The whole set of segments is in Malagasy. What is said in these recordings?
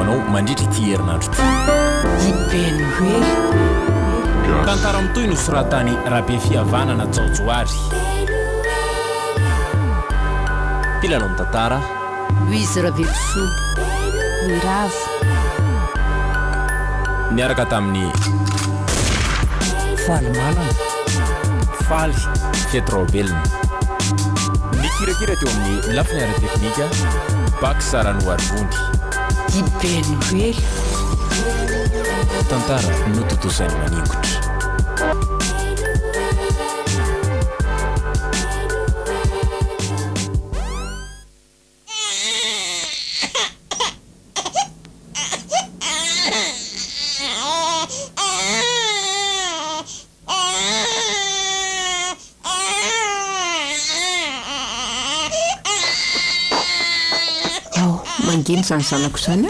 anao mandritra ity herinandro ibeny hoe tantara mitoy no soratany rahabe fihavanana jaojoary pilanao ny tantara Louise Raveloso Mirava niaraka tamin'ny Faly Malana Faly Fietrobelina nikirakira teo amin'ny lafiny ara-teknika Bak Sarano Arivondy ibeny hoe tantara nototosainy maningotra manginy zany zanako zany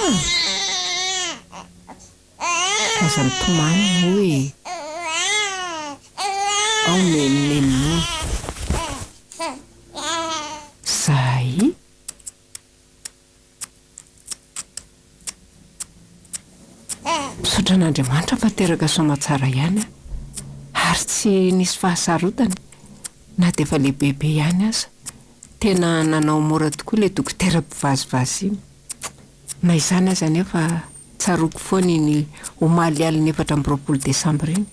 aza mitomany hoe ao nenenino zay misaotra an'Andriamanitra fateraka somatsara ihany ary tsy nisy fahasarotany na dia efa lehibebe ihany aza tena nanao mora tokoa le dokotera mpivazivazy iny na izany aza nefa tsaroko foana iny omaly aliny 24 Desambra iny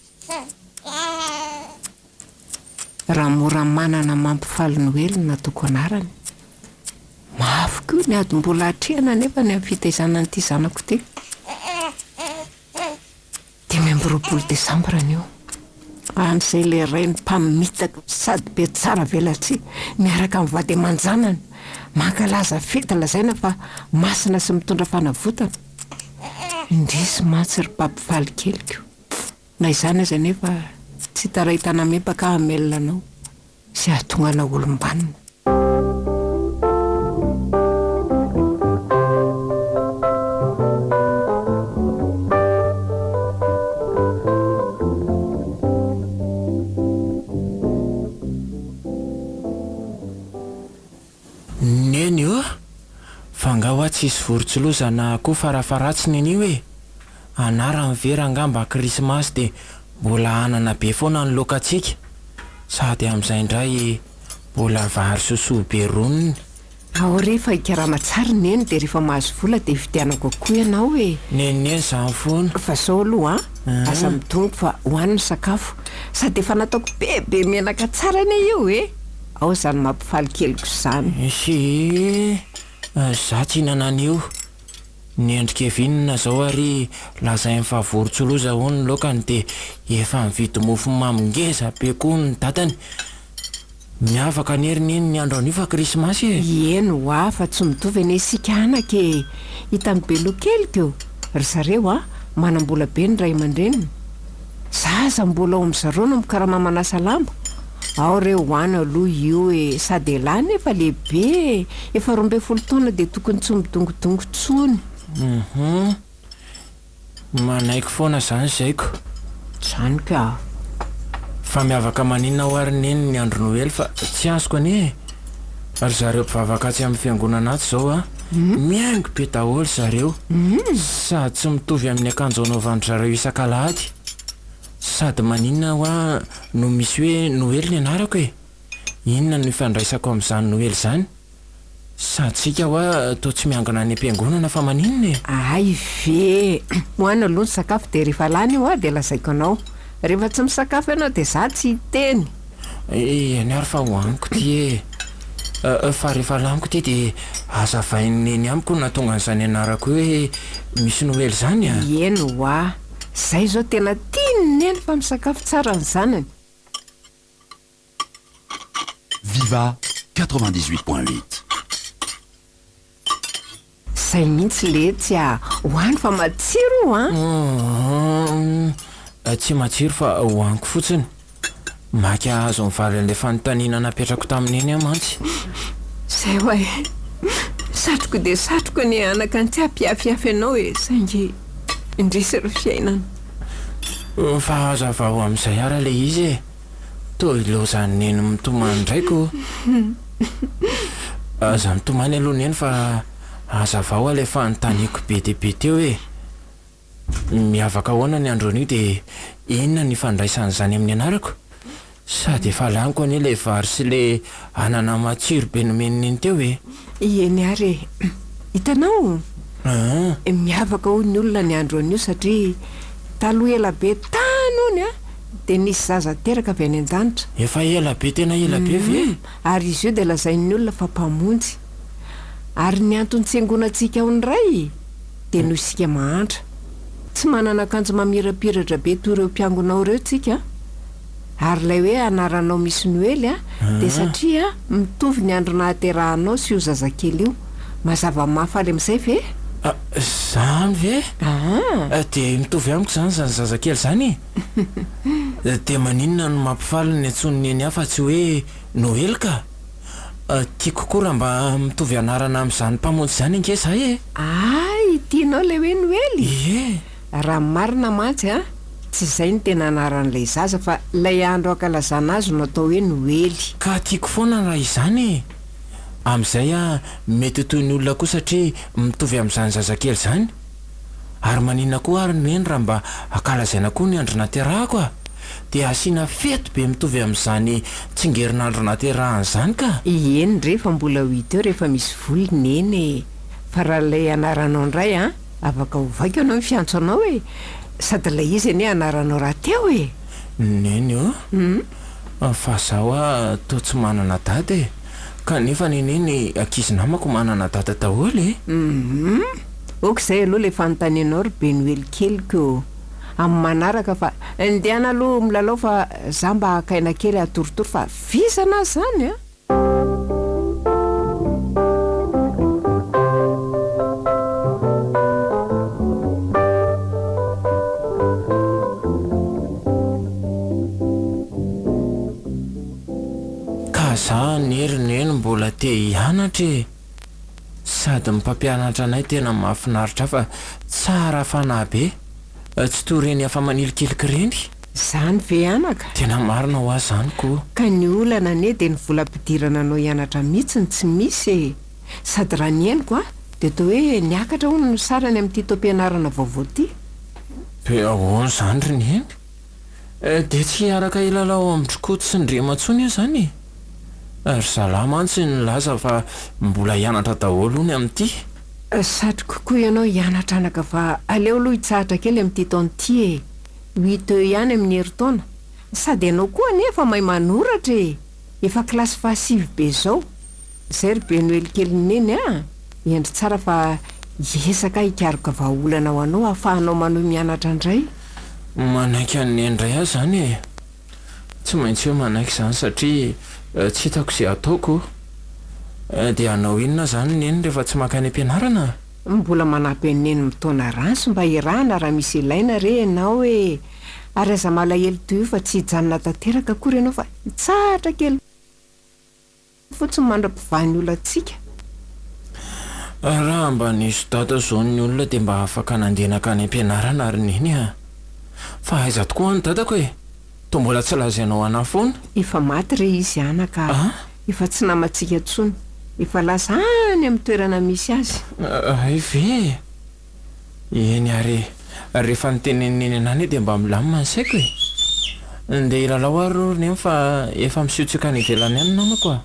raha mora manana mampifaly Noely natoko anarany mafy koa ny ady mbola atrehana nefa ny am'fitaizana n'ity zanako ty 24 Desambra anio an'izay le reny mpamitaka sady be tsara velatsy miaraka mivady aman-janany mankalaza fety lazaina fa masina sy mitondra fanavotana indrisy matsy ry mpampifaly keliko na izany aza nefa tsy tarahitana mepaka hamelona anao sy ahatongana olombanina tsisy vorontsiloza koa farafaratsiny anio hoe anara mivera angamba krismasy dia mbola anana be foana ny lokatsika sady amin'izay indray mbola vary sosoa be roniny ao rehefa ikarama tsara neny dia rehefa mahazo vola dia vidianako koa ianao hoe neneny izany foana fa zao aloha aza mitongo fa hohaniny sakafo sady efa nataoko bebe menaka tsara ane io ao zany mampifaly keliko izany sy za tsy hinanan'io nyendrika evinina zao ary lazainy fa vorontsiloza ho ny lokany dia efa mividy mofo mamingeza be koa ny datany miavaka nerineny ny andro anio fa krismasy eno fa tsy mitovy ane isika anake hitany belo keliko ry zareo manambola be ny ray aman-dreniny zaza mbola ao amin'izareo no mikarama manasa lamba ao reo hoany aloha io sady lahy nefa lehibe efa 12 taona dia tokony tsy midongodongo tsony manaiky foana zany zaiko zany ka fa miavaka maninona ho ary neny ny andro Noely fa tsy azoko anie ary zareo mpivavaka tsy amin'ny fiangonana aty zao miaingo be daholo zareo sady tsy mitovy amin'ny akanjo anaovandry zareo isan-kalahady sady maninona hoa no misy hoe Noely ny anarako inona no ifandraisako amin'izany Noely zany sady tsika hoa toa tsy miangana any am-piangonana fa maninona ay ve hoany aloha ny sakafo dia rehefa lany io dia lazaiko anao rehefa tsy misakafo ianao dia za tsy hiteny any ary fa hoaniko ty fa rehefa laniko ty dia azavainy eny amiko natonga n'izany anarako hoe misy Noely zany eno zay zao tena tiany neny fa misakafo tsara ny zanany Viva 98.8 zay mihitsy letsy hoany fa matsiro tsy matsiro fa hoaniko fotsiny maky azo mivaly an'ilay fanontaniana napetrako tamin'eny mantsy zay hoe satroko dia satroko ny anaka ny tsy hampiafiafy anao saingy indrisy ry fiainana fa azavao amin'izay ara le izy toa ilozany neny mitomany ndraiko aza mitomany aloha neny fa azavao alefa nytaniko be deabe teo hoe miavaka hoana ny andron'io dia inona ny fandraisan'izany amin'ny anarako sady efa laniko anie ilay vary sy ilay anana matsiro be nomeniny teo hoe eny ary hitanao miavaka ho ny olona ny androan'io satria taloha ela be tany ony a dia nisy zaza teraka avy any an-danitra efa ela be tena ela be ve ary izy io dia lazain'ny olona fa mpamonjy ary ny antony tsengonantsika ao ny ray dia noho isika mahantra tsy manana akanjo mamirapiratra be toy ireo mpiangonao ireo tsika ary ilay hoe anaranao misy noely a dia satria mitovy ny andro nahaterahanao sy io zazakely io mazava mafaly amin'izay ve zany ve dia mitovy amiko zany zany zazakely zany dia maninona no mampifaly ny antsonony eny hafa tsy hoe noely ka tiako koa raha mba mitovy anarana amin'izany mpamonjy zany ange zay ay tianao ilay hoe noely ie raha marina mantsy a tsy izay ny tena anaran'ilay zaza fa ilay andro ankalazana azy no atao hoe noely ka tiako foana raha izany amin'izay mety toy ny olona koa satria mitovy amin'izany zazakely zany ary maninona koa ary noeny raha mba akalazaina koa ny andro naterahako dia asiana fety be mitovy amin'izany tsingerinandro naterahany zany ka eny rehefa mbola ho hita eo rehefa misy volony eny fa raha ilay anaranao indray afaka ho vaika anao mifiantso anao hoe sady ilay izy anie anaranao raha teo neny fa zaho toa tsy manana dady kanefa neneny ankizy namako manana dada daholo oka izay aloha le fanontanianao ry be noely keliko amin'ny manaraka fa ndehana aloha milalao fa za mba hakaina kely atorotoro fa visana zany ka za nerineny mbola te hianatra sady mipampianatra anay tena mahafinaritra fa tsara fanahy be tsy toy reny afa manilikiliky reny zany ve anaka tena marina ho azy zany koa ka ny olana anie dia ny volam-pidirana anao hianatra mihitsy ny tsy misy sady raha ny henoko dia toa hoe niakatra hono no sarany amin'ity tom-pianarana vaovao ty ahoana zany ry ny heny dia tsy hiaraka ilalao amindrokoty sy ndremantsony io zany ry zalamantsy ny laza fa mbola hianatra daholo ony amin'ity satry kokoa ianao hianatra anaka fa aleo aloha hitsahatra kely amin'ity taon'ity 8 eo ihany amin'ny herintaona sady ianao koa nefa mahay manoratra efa kilasy fahasivy be zao izay ry be noely kely neny endry tsara fa hiesaka hikaroka vahaolana ho anao ahafahanao manohy mianatra indray manaiky an'ny indray azy zany tsy maintsy hoe manaiky zany satria tsy hitako izay ataoko dia anao inona zany neny rehefa tsy makany am-pianarana mbola manampy aneny mitaona ranso mba hirahana raha misy ilaina re ianao hoe ary aza malahelo toy io fa tsy hijanona tanteraka akory ianao fa hitsahatra kely fotsiny mandra-pivahany olona antsika raha mba nisy data zao ny olona dia mba afaka nandenaka any am-pianarana ary neny fa aiza tokoa any dadako toa mbola tsy lazainao ana foana efa maty re izy anaka efa tsy namantsika ntsony efa lasa any amin'ny toerana misy azy ve eny ary rehefa niteneneny anany dia mba milamina ny saiko ndia ilalao ary rony fa efa misiotsika ny ivelany any namako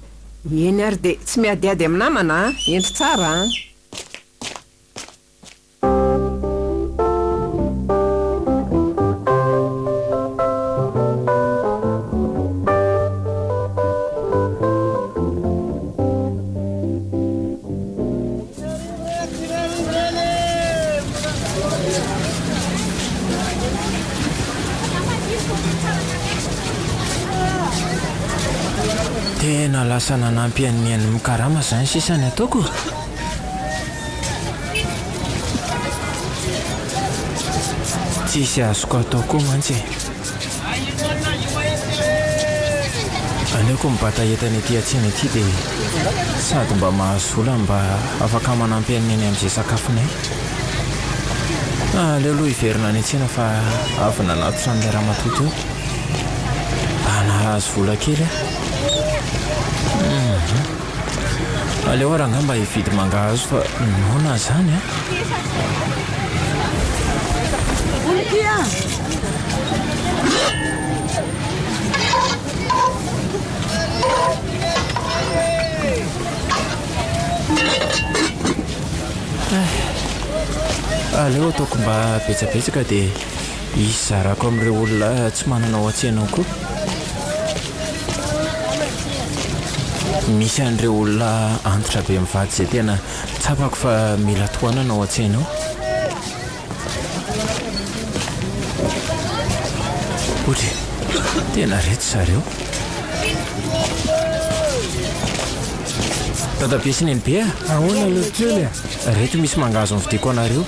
eny ary dia tsy miadiady amin'ny namana endry tsara tena lasa nanampy an'ny any mikarama zany sisany ataoko tsisy azoko atao koa mantsy aleoko mibata entany aty atsina aty dia sady mba mahazo vola mba afaka manampy an'ny any amin'izay sakafonay aleo aloha hiverina any antsena fa avy nanatotra amin'ilay raha matoto io mba nahazo vola kely aleo aranga mba hividy mangahazo fa nona zany a aleo ataoko mba betsabetsaka dia isy zarako amin'ireo olona tsy mananao atsenao koa misy an'ireo olona antitra be mivady izay tena tsapako fa mila toananao atsenao otry tena reto zareo tatabesineny be a ahoana le kely reto misy mangazo mividiko anareo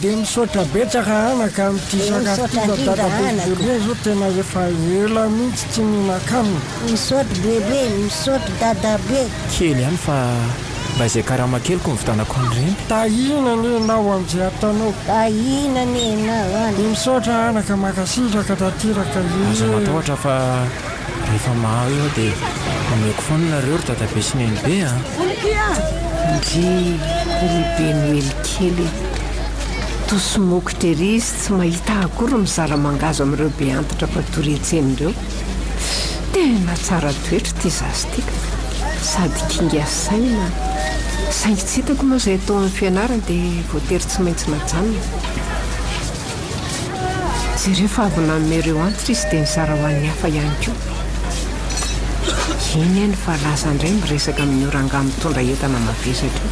dia misaotra betsaka anaka amin'ity sakafodadabe zao tena efa ela mihitsy tsy mihinan-kanina misaotra bebe misaotra dadabe kely ihany fa mba izay karama keliko mivitanako an'ireny tahina ne nao amin'izay ataonao tahina ne nao any dia misaotra anaka makasitraka tatiraka aza matahotra fa rehefa mahazo eo dia ameko foana nareo ry tatabesineny be a ndry lehibe noely kely tosimokotra ery izy tsy mahita akory mizara mangazo amin'ireo be antitra fatorentsenireo tena tsara toetra ty zazytika sady kingasaina saingy tsy hitako moa izay atao amin'ny fianarana dia voatery tsy maintsy najanona jereo fa avy namereo antitra izy dia nizara ho an'ny hafa ihany koa iny any fa lasa indray miresaka amin'ny oranga mitondra entana mavesatra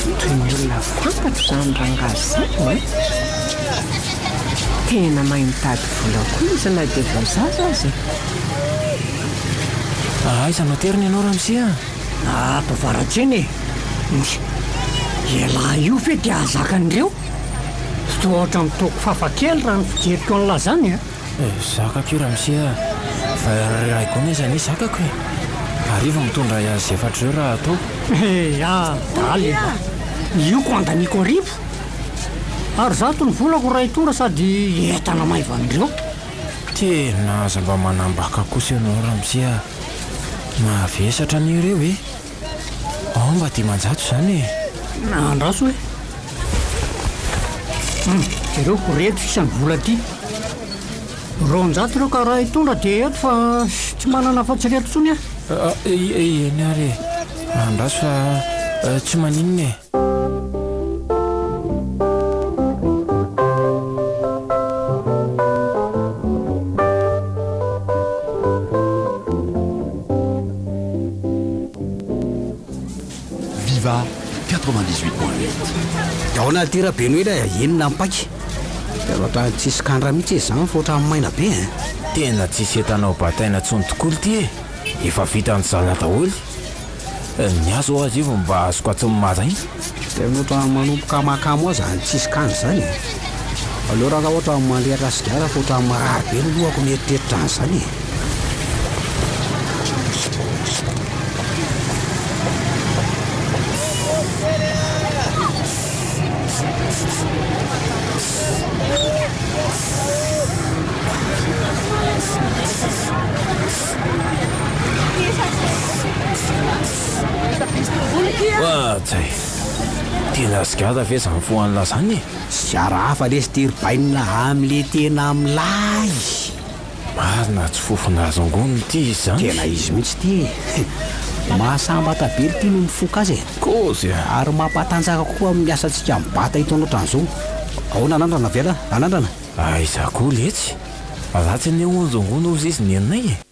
ary toy ny olona fantatra izany rangazy zany tena mahay mitady vola koa izy na dia voazaza azy aizanao teriny ianao raha misia mpavaratseny ialahy io fe dia azakan'ireo sy toa ohatra mitoko fafakely raha ny fijeriko an'la zany a zakako io raha misia fa raiko ny zany zakako e ariva mitondra azy efatra eo raha atao daly io ko andaniko arivo ary zato ny volako raha hitondra sady entana maivan'ireo tena aza mba manambaka kosa ianao raha misia mavesatra n'ireo e ao mba dia manjato zany e andraso hoe ireo koreto isan'ny vola ty ronjato ireo ka raha hitondra dia eto fa tsy manana fatsireto tsony a eny ary andraso fa tsy maninona e Viva 98.8. ao anaty raha be noela enina mpaky dia loatra tsisy kandra mihitsy izy zany fa ohatra amin'ny maina be tena tsisy entanao bataina tsony tokoly ty e efa vita ny zana daholy ny azo azy io mba azoko atsy mimazaina dia nohatra manompoka makamo ao zany tsisy kandra zany aleo raha ohatra mandeatra sigara fa ohatra marary be ny lohako mieritreritra any zany tsay tena sigada ve zany foan'la zany e siara hafa lesy terybainina amin'le tena amilay marina tsy fofonazongony ty izy zany tena izy mihitsy ty mahasambatabery ty no mifoka azy kozy ary mampatanjaka kokoa amin'ny asantsika mibata hitony ohatran'izao ao nanandrana vela nanandrana aiza koa letsy ratsy ny onjongony ozy izy ny enay e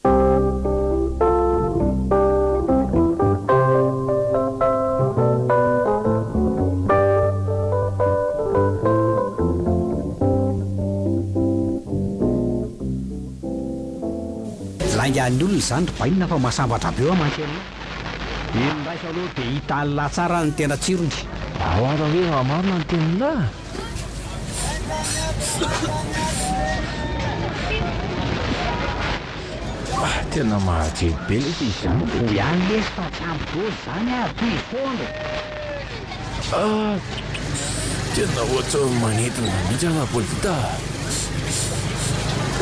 laingan'ny olona zany ry bainina fa mahasambatra be eo mantsena enondraisa aloha dia hita alla tsara ny tena tsirony ao ara hoe amarina ny tenina tena mahajely be lesy izy zany ihany lesy fa tsy ampidozy zany a toy fondo tena ohatsa manidina mihitsy anapolita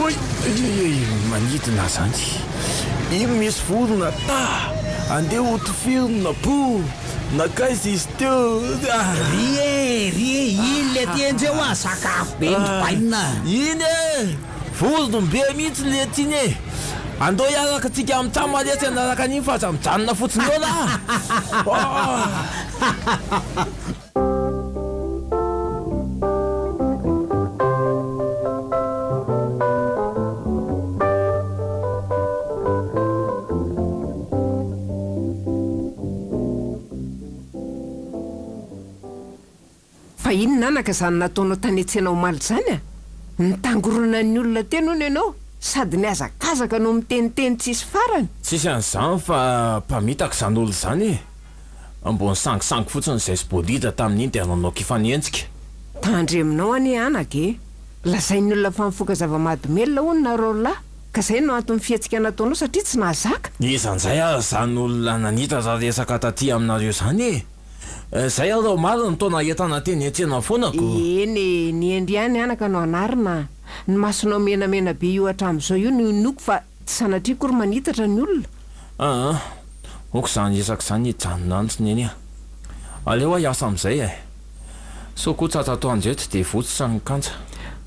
oy manidina zany ino misy vorona andeha otofirona po nakaizy izy teo ry iny le tiandreo a sakafo be ndrobaina iny e voronombe mihitsy le tiany e andao iaraka tsika amitsamaletsy anaraka an'iny fa aza mijanona fotsiny eo la fa iny nanaka zany nataonao tany antsenao maly zany a nitangorona ny olona teno ony ianao sady ny azakazaka no miteniteny tsisy farany tsisy an'izany fa mpamitako zany olo zany ambony sangisangy fotsiny zay sybolida tamin'iny dia anaonao kifanentsika tandry aminao anie anaka e lazain'ny olona fa mifoka zava-mahadomelona hono nareo lahy ka zay no antony fihetsika nataonao satria tsy nahazaka izan'izay a zany olona nanita za resaka taty aminareo zany e zay arao maro ny taona entana teny antsena foanako eny ny endriany anaka no anarina ny masonao menamena be io hatramin'izao io no inoko fa tsy sanatria kory manitatra ny olona oko zany resaka zany hijanonantsony eny a aleo a hiasa amin'izay e so ko tsatsato anjeto dia votsy sanykanja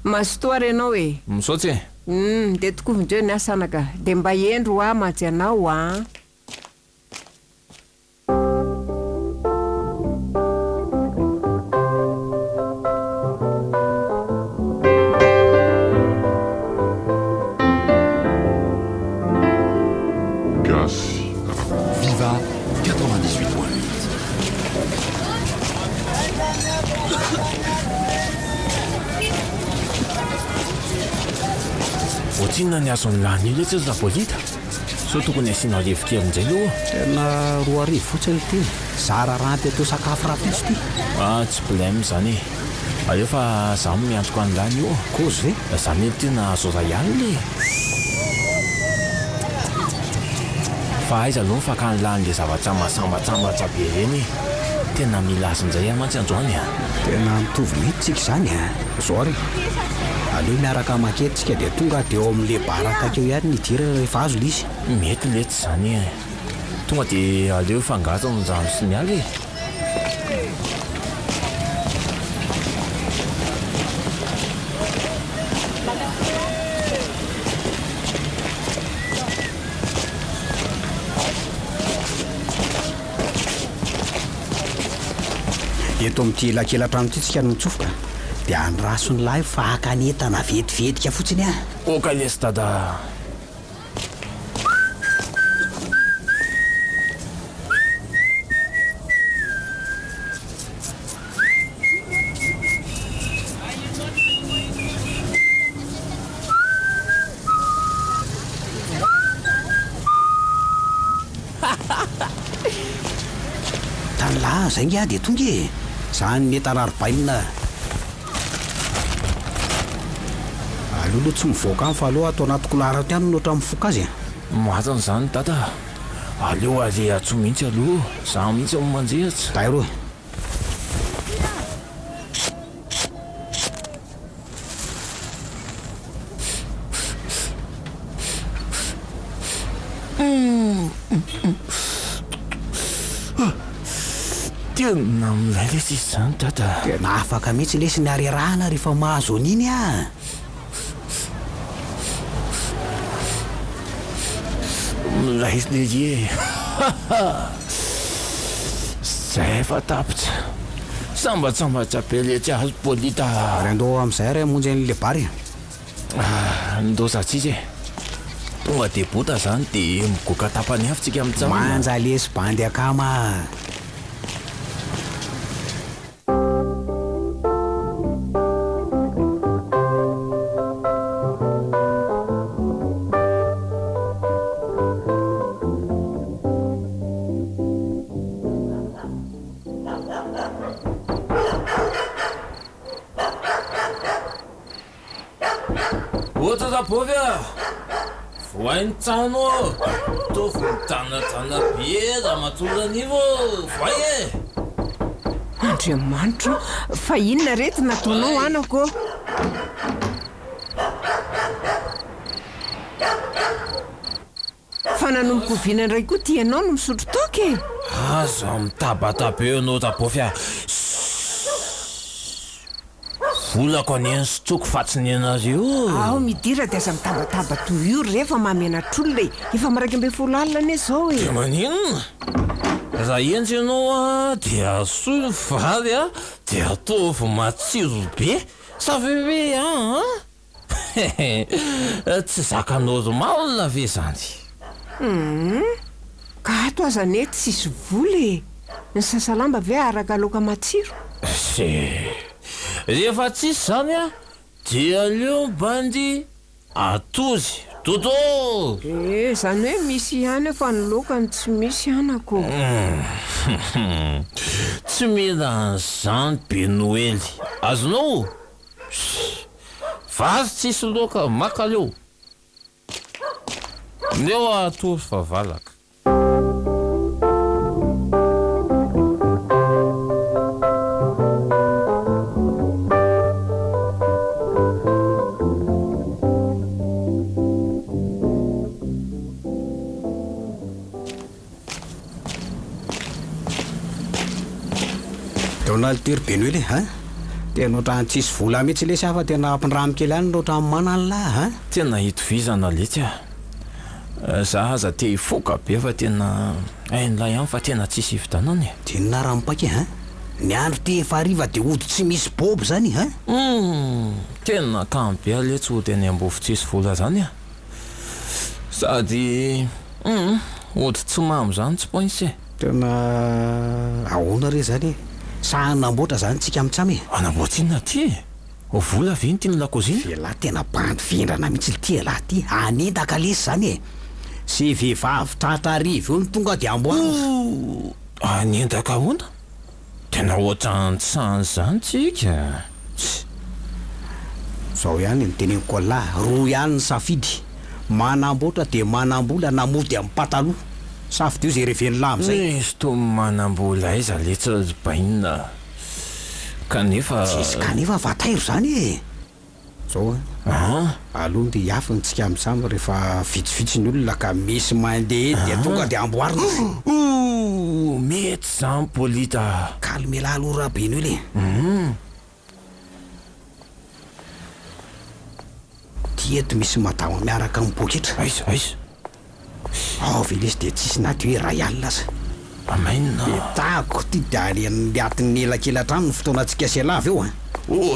masotoary ianao e misaotsy e de tokovindreo ny asa anaka de mba endro a matsy anao a Viva 98.8. otsinona ny azon'ny lany io le tsy zabolita so tokony asiana levikely amin'izay io tena roa arivo fotsiny ty zara rampy atao sakafo rapiso ty tsy problème zany aleo fa za miantroko any lany io kozy ve zany ely tena azoza ihany le fa aiza aloha fakany lany le zavatra masambatsambatsa be reny tena mila azon'izay a mantsy androany a tena mitovy mihitsy tsika zany a zao ary aleo miaraka maketitsika dia tonga dia eo amin'le baraka keo ihany nidira rehefa azo l izy mety letsy zany tonga dia aleo fangaza nojano sy ny aly eto amin'ity lakelatrano ity tsika no mitsofoka dia andraso ny lahy fa hakanetana vetivetika fotsiny a oka lesy dada tany lahy zay ngy a dia tonga e zany netanarobainina aloha tsy mivoaka any fa aloha atao anaty kolara ty any noatra mifoka azy matany zany dada aleo ale atso mihitsy aloha za mihitsy am manjehatsy day roa tena amilay lesy izy zany dada dia naafaka mihitsy lesy ny arerahana rehefa mahazo an'iny a milay izy leie zay efa tapitra sambatsambatsa be letsy azo bolita ary andao amin'izay ary amonjy an'le bary ndosatsy izy e tonga de bota zany dia migoka tapany avy tsika amin'tsama manja lesy bandy akama ohatra zabovy a voainy tsano tovy mijanajana be raha matsoranivo voay e andriamanitro fa inona rety nataonao anako fa nanomboka oviana indray koa tianao no misotro toka e. aza mitabataba eo anao tabofy volako aniany sotroko fatsiny anazy io. ao midira dia aza mitabataba toy io rehefa mamenatr'olona efa maraika ambe folo alina ane zao e. de maninona raha enjy ianao a dia asoy vary a dia ataovy matsiro be sa ve hoe tsy zaka normal na ve zany. Ka ato aza ne tsisy vola e. Ny sasalamba ve araka loka matsiro. Rehefa tsisy zany a dia aleo bandy atozy toto. Zany hoe misy ihany fa ny lokany tsy misy anako. Tsy mila an'izany be Noely azonao. Vazy tsisy loka maka leo ndeo atozy fa valaka. Donald be Noely tena ohatrany tsisy vola mihitsy lesy afa tena ampindramikely any loatra manany lahy tena hito vizana letsy za aza te hifoka be fa tena ain'lay ihany fa tena tsisy hivitanany dinina raha mipake ny andro te efa hariva dia ody tsy misy boby zany tena kamo be aletsy ody any ambovy tsisy vola zany sady ody tsy mamy zany tsy pointsy tena ahoana re zany sa anamboatra zany tsika amitsamy anamboatra inona ty vola viny ty nylakoziny velahy tena bandy findrana mihitsy ty lahy ty anendaka lesy zany sy vehivavy tratrarivo eo ny tonga dia amboarina anendaka ona tena ohatra antsany zany tsika zao ihany ny teneniko lahy roa ihany ny safidy manamboatra dia manambola namody amin'ny pataloha safidy io zay reveny lamy zay izy to manambola aiza letsy bainina kanefa tsisy kanefa vatairo zany zao aloha dia hiafy ntsika am'samy rehefa vitsivitsy ny olona ka misy mandeha dia tonga dia amboarina mety zany polita kalmela aloha raha be ny olo tiety misy madama miaraka mipoketra aiza velesy dia tsisy naty hoe ray alina aza amainina tako ty dia liatiny elakelan-trano ny fotoanantsika selavy eo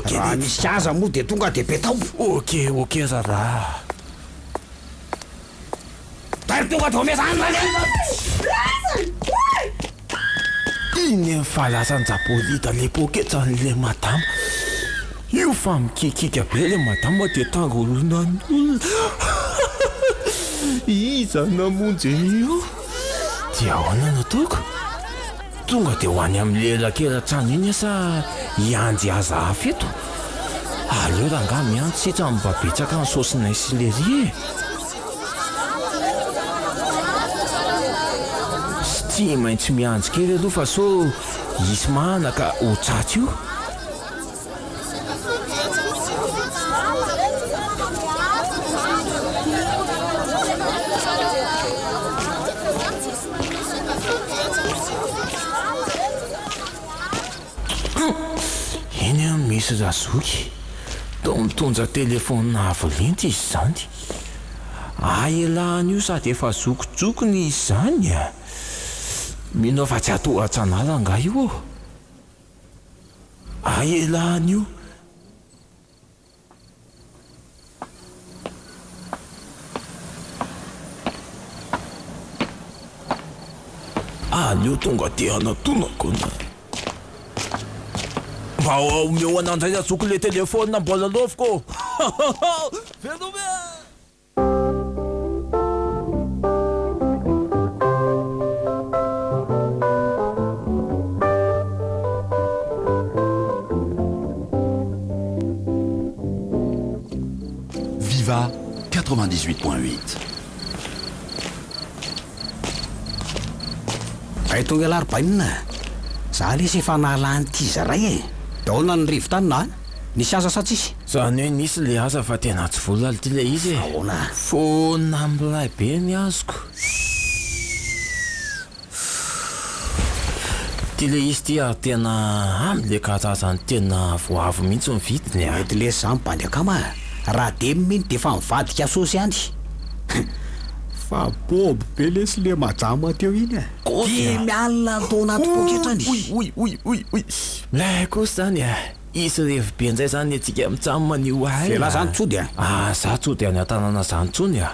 raha misy aza moa dia tonga dia betao ok zara tary tonga dia omezany iny mifalasanjapolita le poketra n'le madama io fa mikikika be le madama dia tanga olonan'olona iza namonjy io dia ahoana nataoko tonga dia ho any amin'ny lelakelan-trano iny sa hianjy aza hafeto aleo raha nga miantsitra mibabetsaka ny saosinay silerie sy tsy maintsy mianjy kely aloha fa so isy mahanaka ho tratsy io iny a misy razoky to mitonja telefona avolenty izy zany aelahany io sady efa zokojokony izy zany mino fa tsy atohatsanala nga io aelahany io aleo tonga dia anatonakona mba omeo anandray azoko le telefona mbola loviko vedome Viva 98.8. ay tonga alary bainina za lesy efa nalany ty zaray daona ny rivo tanina nisy asa sa tsisy zany hoe nisy le asa fa tena tsy vola ty le izy ahoana fona amilay be ny azoko ty le izy ty a tena am'le katsazany tena voavo mihitsy mivitiny a mety le za mibandy akama raha de miny de fa mivadika sosy any fa bobo be le sy le majama teo iny a de mialina tao anaty poketrany oy milay kosa zany a isy revi be nzay zany atsika mitsamonan'io de la zany tsody a za tsody any an-tanana zany tsony a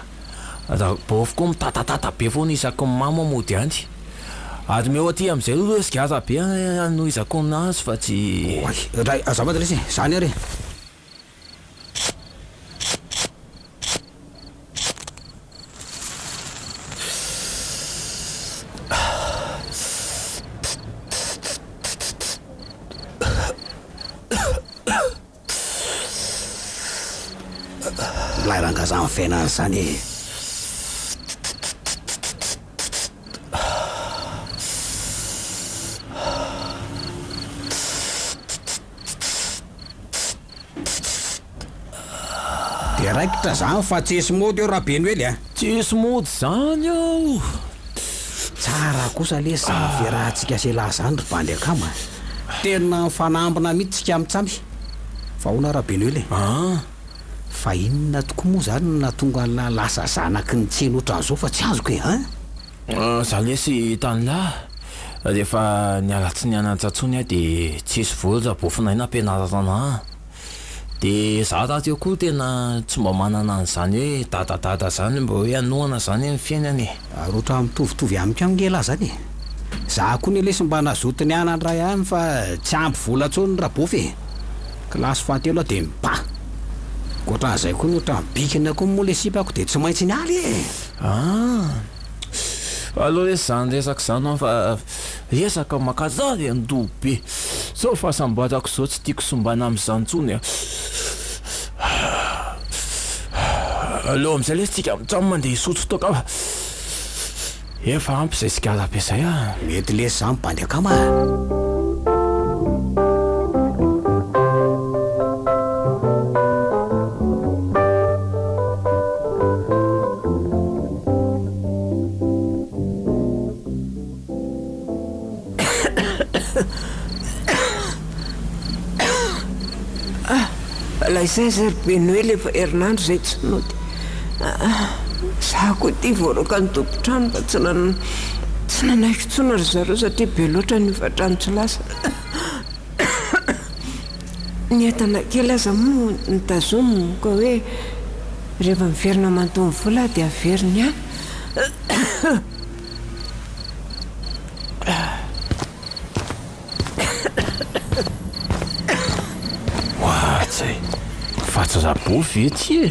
da bofo koa mitatatata be foana isaky ny mamo mody any ary meo aty am'izay ro sigaza be no izako anazy fa tsy ray azavady lesy zany ary lay rangazany fiainany zany de raikitra zany fa tsesy mody eo raha beny oely a tsisy mody zany ao tsara kosa le savy rahantsika selahy zany ry bandy akama tena fanambina mihitsy tsika mitsamby fa hoana raha beny oely fa inona tokoa moa zany na tonga lasa zanaky ny tseny ohatran'izao fa tsy azoko e za lesy tanylahy rehefa nialatsy ny anantsatsony a de tsisy vola bofinaina ampianarana de za raha teo koa tena tsy mba manana an'izany hoe dadadada zany mba hoe anoana zany ny fiainany ary ohatra mitovitovy amiko amngela zany za koa ny lesy mba nazotiny anandray any fa tsy ampy vola tsony raha bofy klasy fahatelo a de miba koatran'izay koa ny ohatra bikina koa moa le sipako de tsy maintsy ny aly aloha resy zany resaka zany a fa resaka makazary andoho be sao fahasamboarako zao tsy tiako sombana am'izany tsony a aloha am'izay lesy tsika mitsamo mandeha hisotso toka efa ampy zay sigara be zay a mety lesy za mibandy akama laizay zay ry beny hoe lefa herinandro zay tsy nody za koa ty voaroka ny tompotrano fa tsy nanaiky tsona ry zareo satria be loatra ny ofatrano tsy lasa ny entana kely aza moa nitazomo ka hoe rehefa miverina mantomy vola dia averiny any watsy fatsazabofy ety e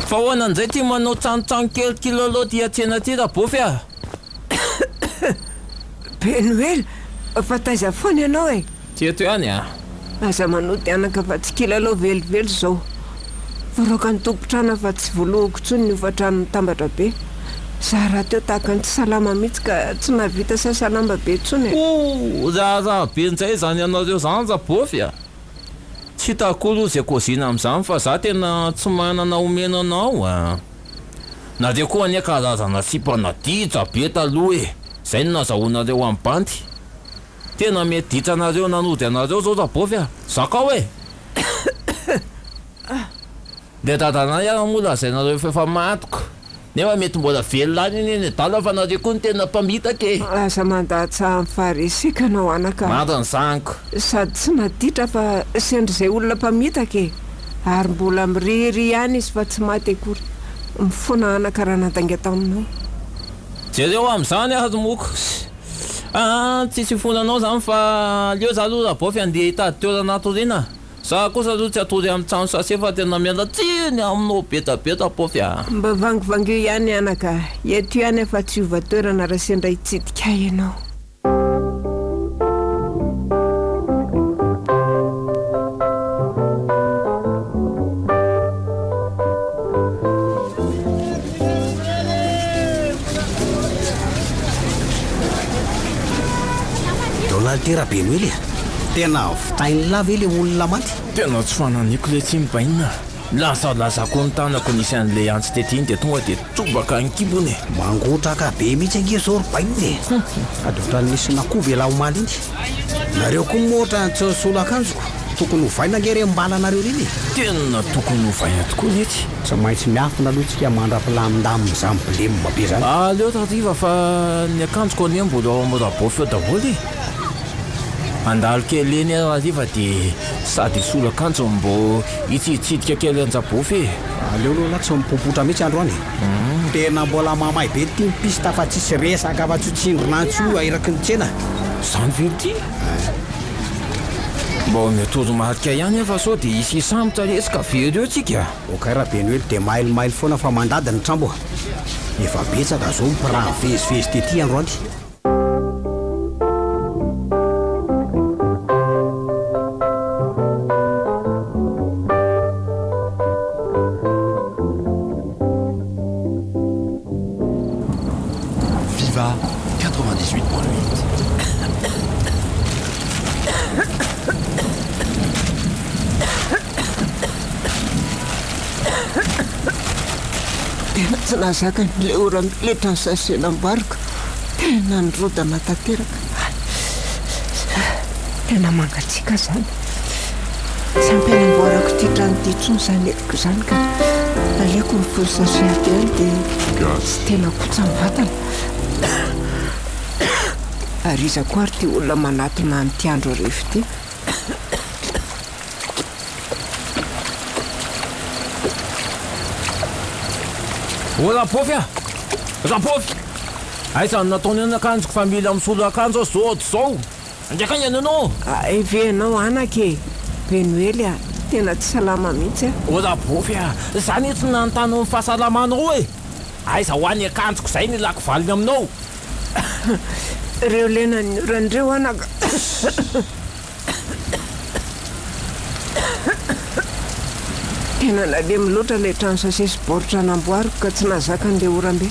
fa hoana an'izay ty manao tsanotsano kelikely aloha ty atsena ty raha bofy a Benuel fa taiza foana ianao e tieto ihany a aza manody anaka fa tsy kely aloha velively zao varoaka ny tompotrana fa tsy voalohako tsony ny ofatrano mitambatra be za raha teo tahaka ny tsy salama mihitsy ka tsy navita sasalamba be tsony raha be nzay zany anareo zany za bofy a tsy hitako zay kozina am'izany fa za tena tsy manana omena anao a na de koa ania karazana sipanaditra be taloha e zay no nazahoanareo amin'ny bandy tena mety ditranareo nanody anareo zao za bofy a zakao e de dadana ihany moa lazainareo fefa matoko nefa mety mbola velona any iny dala fa nareo koa ny tena mpamitaka e aza mandatsa amin'ny faharesika anao anaka mariny zaniko sady tsy naditra fa sendry zay olona mpamitaka e ary mbola miriry ihany izy fa tsy maty akory mifona anaka raha natanga taminao jereo am'izany ary moko tsisy fonanao zany fa leo za aloha raha bofy andeha hitady toerana atoriana za kosa aloha tsy atory amin'ny trano sase fa tena miala tsiny aminao betabeta bofy a mba vangivangio ihany anaka eto ihany efa tsy ova toerana raha sendra hitsidika ianao laona tera be ny hoe le tena vitainy lava e le olona maty tena tsy fananiko le tsy mibaina lasalazako ny tanako nisy an'le antsy tetiny de tonga de tobaka ankibony mangotraka be mihitsy ange zao robainy adotra nisy nakovy ela omaly iny nareo koa mohatra tsosolo akanjoko tokony hovaina nge re mbala anareo reny tena tokony hovaina tokoa nety tsy maintsy miafina aloha tsika mandra-pilamindaminy zany bilema be zany aleo tativa fa ny akanjoko ane mbola morabofy eo daholo andalo kely eny ariva de sady solo akanjo mbo hitsidika kely anjabofy aleo loha la tsy mipopotra mihitsy andro any tena mbola mamay be ty mipista fa tsisy resaka fa tsy tsindronantso airaky ny tsena zany velity mbo metodo marika ihany efa sao de isy sambotra resaka vereo tsika okay raha be ny hoe de mailomaily foana fa mandady ny trambo efa betsaka zao mpiraha vezivezy tety andro any Viva 98.8. tena tsy nazaka nyle orambelatra ny sasenambariko tena nyrodana tanteraka tena mangatsika zany tsy ampianamboarako ty trano ty tsony zany etiko zany ka aleko nyfolo sasiaty any de tsy tena kotsa nyvatana ary iza koa ary ty olona manatona amin'ty andro arefo ty o rapofy rapofy aizany nataony any akanjoko fa mila misolo akanjo zao zao andraka any anao evenao anake benoely a tena tsy salama mihitsy o rapofy zany etsy nanontany ny fahasalamanao aiza ho any akanjoko zay ny lako valiny aminao reo lenany oran'ireo anaka tena nalemy loatra le trano sasesy boritra namboariko ka tsy nazaka n'le orambe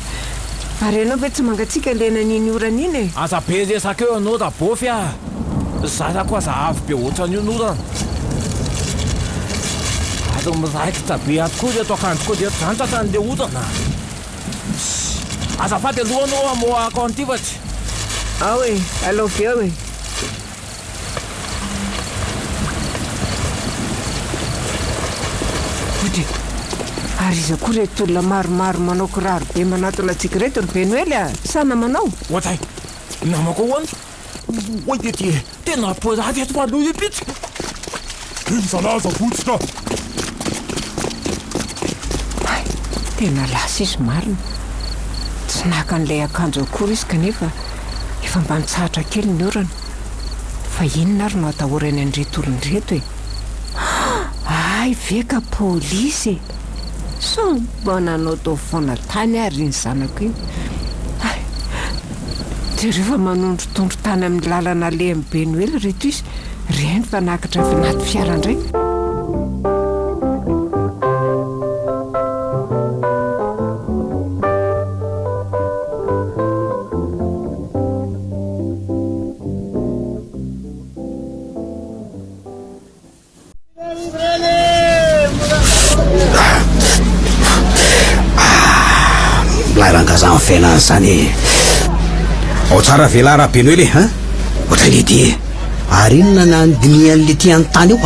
ary anao ve tsy mangatsika lenan'iny oran'iny aza be resaka eo anao rabofy zarako aza avy be ohatrany io norana ary miraikitra be atokoa reto akanjoko reto zany tratran'le orana azafady aloha anao amoako antivatry ao e alaovy ao e otre ary iza koa reto olona maromaro manao kiraro be manatona atsika reto ry benoely a sana manao ohatray namako hoany oy de ty tena poraty eto maloha epitsy insalaza fotsika ay tena lasa izy marina tsy naka an'ilay akanjo akory izy kanefa efa mba nitsahatra kely ny orana fa inona ary no atahorany an'reto olondreto e ay veka polisy so mba nanao tao foana tany ary ny zanako iny ay de rehefa manondro tondro tany amin'ny lalana le amin'ny benoely reto izy reny fa nakatra vinaty fiara indray lairangazany fiainany zany ao tsara vela raha be noely ohatra le ty ary inona nandinian'le ty any tany io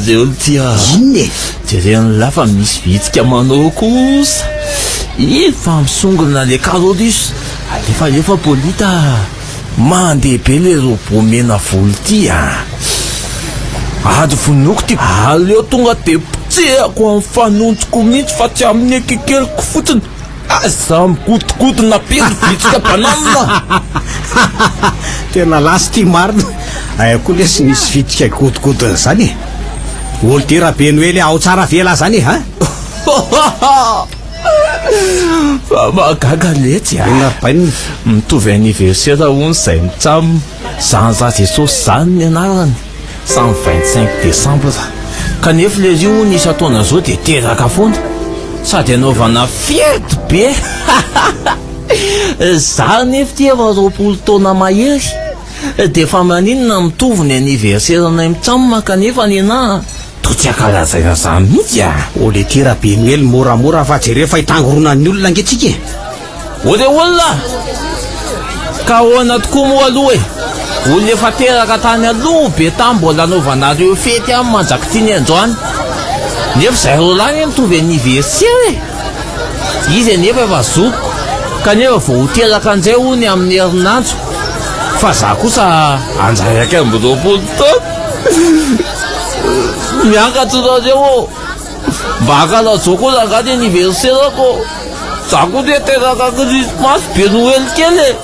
zay olo tia inona jereny lafa misy vitsika manao kosa efa misongona le karolis alefa polita mandeha be le robot mena volo ty ady vonoko ty aleo tonga de pitsehako amin'ny fanontsoko mihitsy fa tsy amin'ny ekikeliko fotsiny aza mikotikodina pery vitsika banamina tena lasy ty marina ay koa le sy misy vitsika godgodiny zany olo ty raha be noely ao tsara vela zany fa magaga letsy inabainina mitovy anniversaire ony zay mitsamo zany jesosy zany ny anarany samy 25 décembre kanefa le rio nisy ataona zao de teraka foana sady anaovana fiety be za nefa ty efa 20 taona mahery dia fa maninona mitovy ny aniverseranay mitsamma kanefa ny anahy to tsy akalazaina zany mihitsy a. ole ty raha be noely moramora fa jereo fa hitangoronan'ny olona angetsika e. ode olona ka hoana tokoa moa aloha e olona efa teraka tany aloha be tany mbola anaovanareo fety amin'ny manjaka tiany androany nefa zay rolany mitovy aniversera e izy nefa efa zoko kanefa vao hoteraka an'izay hony amin'ny herinandro fa za kosa anjaraka amin'ny 20 taona miankatrareo mba hakalazoko zangady aniverserako za koa dia teraka krismasy be noely kely e.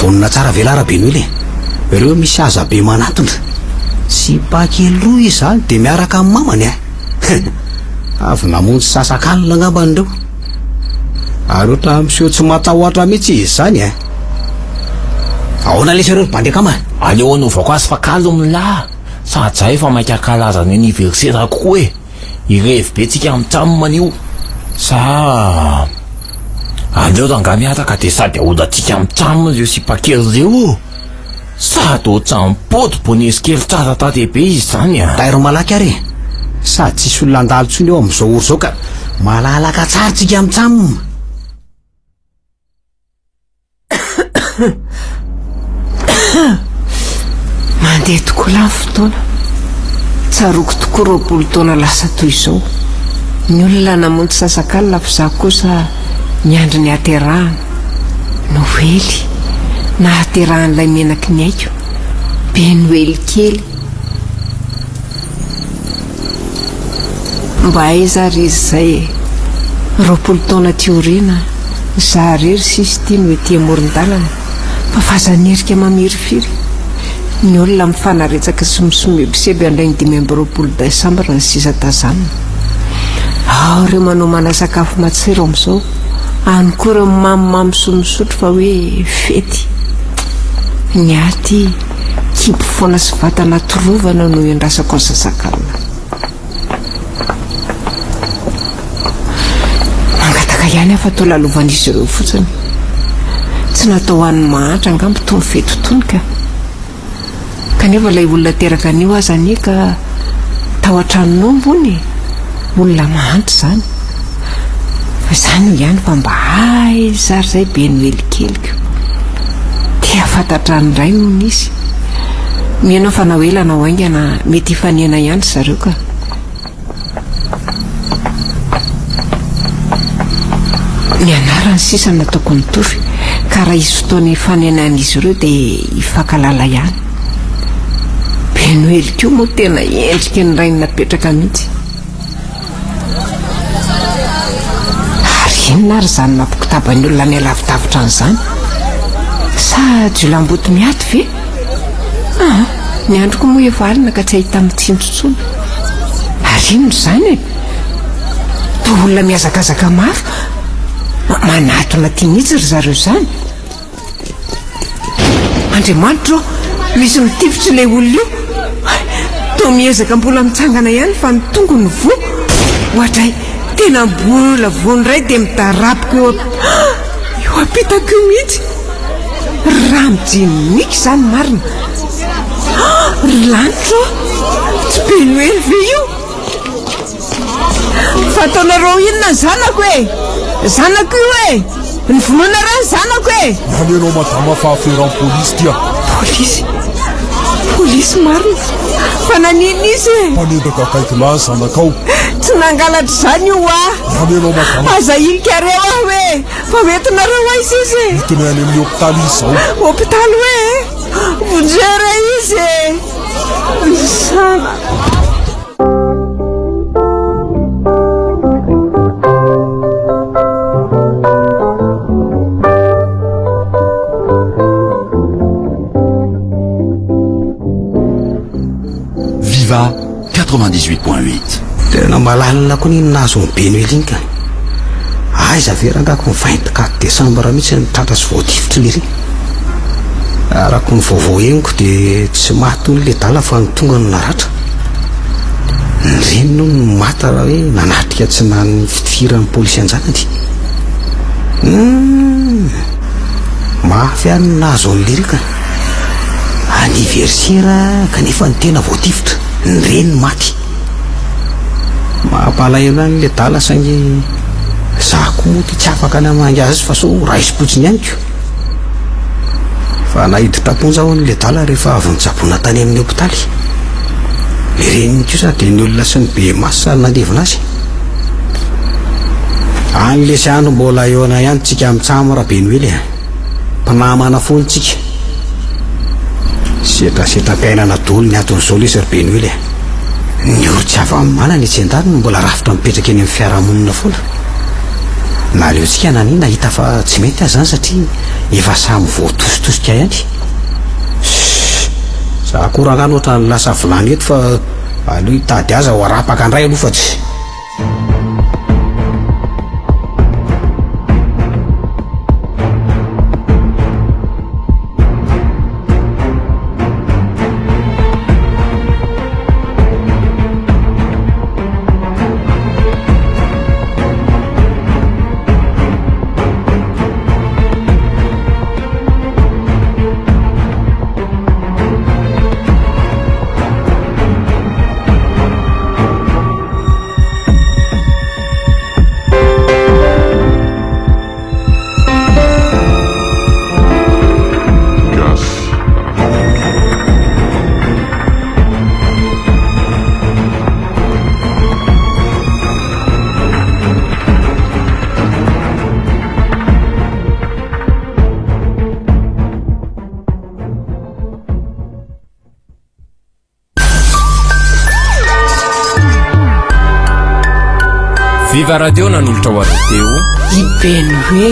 vonina tsara velara be noely ireo misy aza be manatona sy pakelo izy zany dia miaraka amin'ny mamany a avy namonjy sasakalina angambanyireo ary ohatra miseho tsy matahoatra mihitsy izy zany a. ahoana lesy ireo bandeka ma aleo anaovako azy fa kalo milahy sady zay fa mainka kalazany aniversera kokoa e irevy be tsika mitsamomanio sa aleo ranga miaraka dia sady ahodantsika mitsamona reo sy pakery reo sady ohatsamipody bonesy kely tsara tadehibe izy zany a. tairo malaky ary sady tsisy olona andalo tsony eo amin'izao oro zao ka malalaka tsara tsika mitsamona. mandeha tokoa lany fotoana tsaroko tokoa 20 taona lasa toy izao ny olona namonjy sasakalina fa za kosa niandry ny haterahana noely na haterahan'ilay menaky ny aiko be noely kely mba aiza ry izy zay 20 taona tiorina za rery sisy tia no ety amoron-dalana fa fazanerika mamirifiry ny olona mifanaretsaka sy misomebiseby andray ny 5 desambra ny sisa tazanina ao reo manomana sakafo matsiro amin'izao any koa reo mamimamy somisotro fa hoe fety ny aty kibo foana sy vatana torovana no endrasako ny sasakalina mangataka ihany afa to lalovanizy ireo fotsiny tsy natao han'ny mahantra angambo tony fetotonika kanefa ilay olona teraka anio aza anie ka tao an-tranonombo ony olona mahantra zany fa zany ho ihany fa mba zary zay be noely keliko tia fantatranoray hono izy mianao fa nahoelana ho aingana mety hifanena ihany zareo ka ny anarany sisa nataoko nitovy ka raha izy fotoany hifanenan'izy ireo dia hifankalala ihany be noely keo moa tena endrika ny rainy napetraka mihitsy ary inona ary zany mampikotabany olona ny alavidavitra an'izany sa jolamboti miaty ve ny androko moa efa alina ka tsy ahita mitsintrotsony ary ino zany e to olona miazakazaka mafy manatona tia mihitsy ry zareo zany andriamanitra misy mitifitra ilay olona io to miezaka mbola mitsangana ihany fa ny tongony vo ohatray tena mbola voandray dia mitarapika eo apitako io mihitsy raha mijiniky zany marina ry lanitra tsy be noely ve io fataonareo inona ny zanako e zanako io e ny vonoana raha ny zanako e nanenao madama fahaferan'ny polisy tia polisy marina fa nanina izy e mpanendaka akaiky lahy zanakao tsy nangalatra zany io nanenao madama aza ilikareo aho hoe fa metinareo aizy izy e hitiny any amin'ny hôpitaly izy zao hôpitaly hoe vonjera izy e sana Viva 98.8. tena malalina koa ny nahazo ny be noely iny ka aiza verangako ny 24 Desambra mihitsy nitratra sy voatifitra lery arako ny vaovao heniko dia tsy mahatony le dala fa ny tonga no naratra ny renino no mata raha hoe nanatrika tsy nany fitifiran'ny polisy anjanany mafy any nahazo an'lerika aniversera kanefa ny tena voatifitra ny reniny maty mampalahelo any le dala saingy za koa moa ty tsy afaka ny amangy azy fa so raha isy-potsiny ihany ko fa nahiditra-ponja ao an'le dala rehefa avy nijabona tany amin'ny hôpitaly le reniny kosa dia ny olona sy ny be masa nandevina azy an'le sy ano mbola eo ana ihany tsika mitsamo raha be ny oely mpanamana fontsika setrasetra-piainana dolo ny aton'izao le sy be ny oely ny olo tsy afa-mana ny tsy-andany no mbola rafitra mipetraka eny amin'ny fiarahamonina foana na leotsika nanina hita fa tsy mety azy zany satria efa samy voatositosika ihany za koa rangano ohatra ny lasa vilany eto fa aleo hitady aza ho arapaka andray aloha fa tsy Viva Radio nanolotra ho areo teo ibeny hoe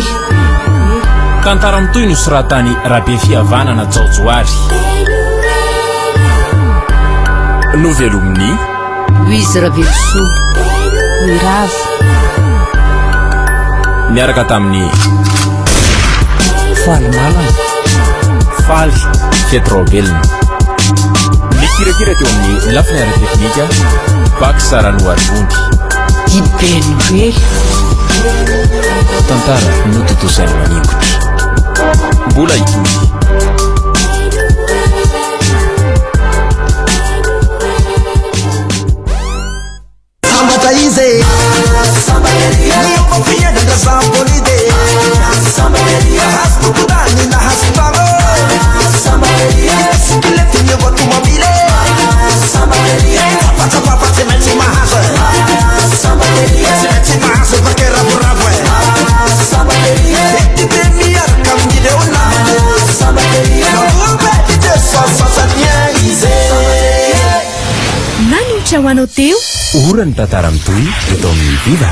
tantara mitoy no soratany Rabe Fihavanana Jaojoary novelominy Louise Ravelso Mirava miaraka tamin'ny Faly Malana Faly Fietrobelina mikirakira teo amin'ny lafiny ara-teknika Bak Saranoarivondy ibeny hoe tantara nototosainy maningotra mbola itoy sambatra izy niopampiadandrasambolide hasbukudani na hasbamo sikiletinyavotumobile papapapatemetimahasa semetimahasa pakeraburabwe etibeniarkamgideona naubetitesososaniaize nanotra ho anao teo ora ny tantara mitoy eto amin'ny Viva